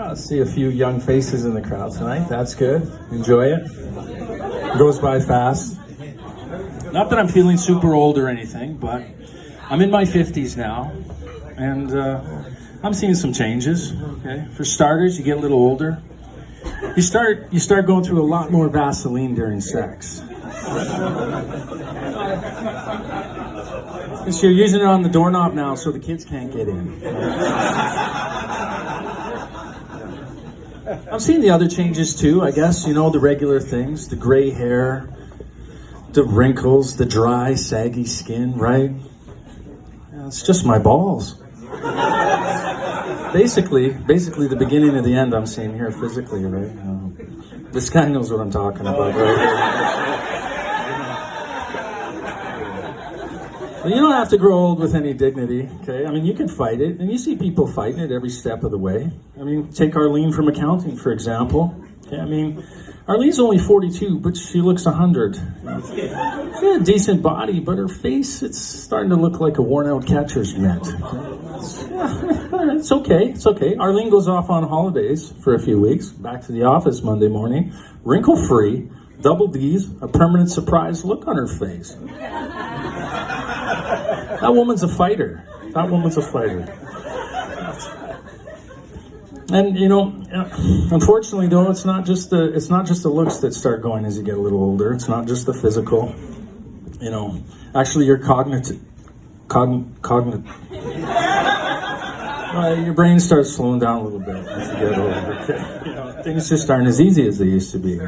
I see a few young faces in the crowd tonight. That's good. Enjoy it. Goes by fast. Not that I'm feeling super old or anything, but I'm in my 50s now, and I'm seeing some changes. Okay, for starters, you get a little older. You start going through a lot more Vaseline during sex. Because you're using it on the doorknob now, so the kids can't get in. I'm seeing the other changes too, I guess. You know, the regular things, the gray hair, the wrinkles, the dry, saggy skin, right? Yeah, it's just my balls. Basically, the beginning of the end I'm seeing here physically, right? This guy knows what I'm talking about, right? But you don't have to grow old with any dignity, okay? I mean, you can fight it, and you see people fighting it every step of the way. I mean, take Arlene from accounting, for example. Okay, I mean, Arlene's only 42, but she looks 100. She had a decent body, but her face, it's starting to look like a worn-out catcher's mitt. It's okay, it's okay. Arlene goes off on holidays for a few weeks, back to the office Monday morning, wrinkle-free, double D's, a permanent surprise look on her face. That woman's a fighter. That woman's a fighter. And you know, unfortunately, though, it's not just the looks that start going as you get a little older. It's not just the physical. You know, actually, your your brain starts slowing down a little bit as you get older. You know, things just aren't as easy as they used to be.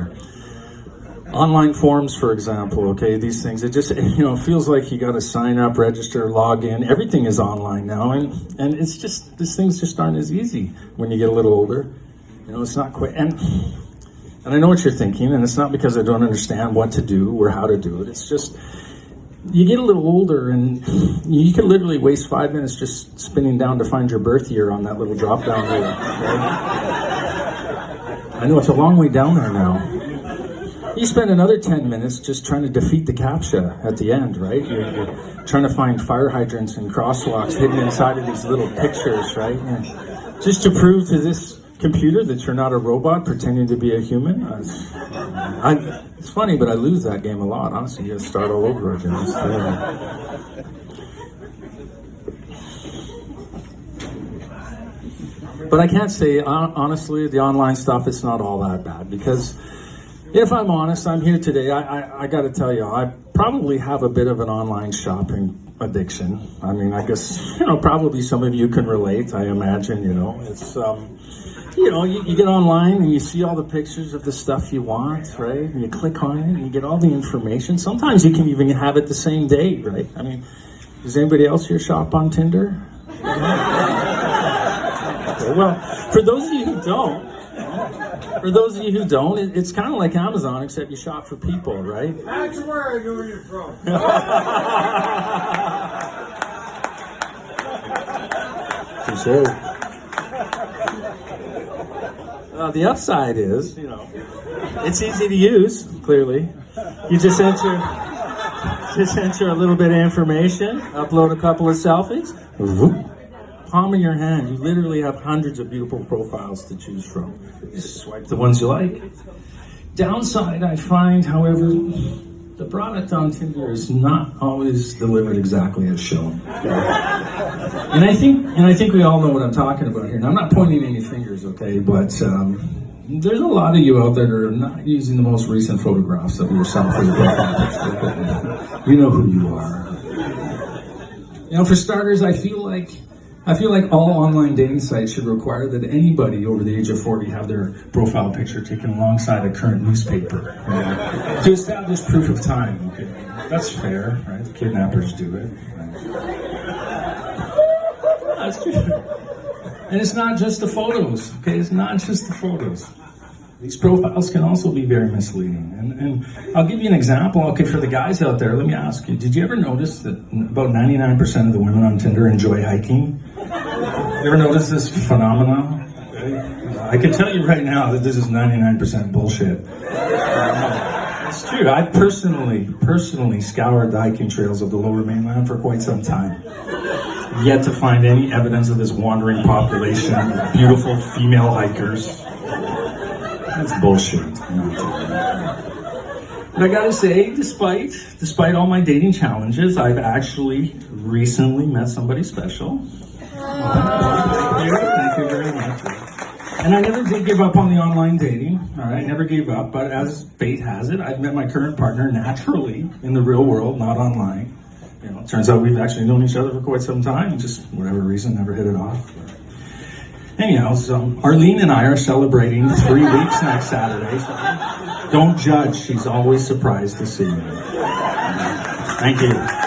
Online forms, for example, okay, these things, it just, you know, feels like you got to sign up, register, log in. Everything is online now, and it's just, these things just aren't as easy when you get a little older. You know, it's not quite, and I know what you're thinking, and it's not because I don't understand what to do or how to do it. It's just, you get a little older, and you can literally waste 5 minutes just spinning down to find your birth year on that little drop-down wheel. Right? I know, it's a long way down there now. You spend another 10 minutes just trying to defeat the CAPTCHA at the end, right? You're trying to find fire hydrants and crosswalks hidden inside of these little pictures, right? And just to prove to this computer that you're not a robot pretending to be a human. It's funny, but I lose that game a lot, honestly. You gotta start all over again. But I can't say, honestly, the online stuff, it's not all that bad, because if I'm honest, I'm here today. I got to tell you, I probably have a bit of an online shopping addiction. I mean, I guess, you know, probably some of you can relate, I imagine, you know. It's, you know, you get online and you see all the pictures of the stuff you want, right? And you click on it and you get all the information. Sometimes you can even have it the same day, right? I mean, does anybody else here shop on Tinder? Okay, well, for those of you who don't, it's kind of like Amazon, except you shop for people, right? That's where I know where you're from. The upside is, you know, it's easy to use, clearly. You just enter a little bit of information, upload a couple of selfies, palm of your hand, you literally have hundreds of beautiful profiles to choose from. Just swipe the ones you like. Downside, I find, however, the product on Tinder is not always delivered exactly as shown. And I think we all know what I'm talking about here. And I'm not pointing any fingers, okay? But there's a lot of you out there that are not using the most recent photographs of yourself for your profile picture. You know who you are. You know, for starters, I feel like all online dating sites should require that anybody over the age of 40 have their profile picture taken alongside a current newspaper to establish proof of time. Okay, that's fair, right? The kidnappers do it. Right? That's true. And it's not just the photos, okay? It's not just the photos. These profiles can also be very misleading. And I'll give you an example. Okay, for the guys out there, let me ask you, did you ever notice that about 99% of the women on Tinder enjoy hiking? You ever notice this phenomenon? I can tell you right now that this is 99% bullshit. It's true. I personally scoured the hiking trails of the Lower Mainland for quite some time. yet to find any evidence of this wandering population of beautiful female hikers. That's bullshit. But I gotta say, despite all my dating challenges, I've actually recently met somebody special. Thank you very much. And I never did give up on the online dating, all right? I never gave up, but as fate has it, I've met my current partner naturally in the real world, not online. You know, it turns out we've actually known each other for quite some time, just whatever reason, never hit it off. Anyhow, so Arlene and I are celebrating 3 weeks next Saturday, so don't judge, she's always surprised to see me. Thank you.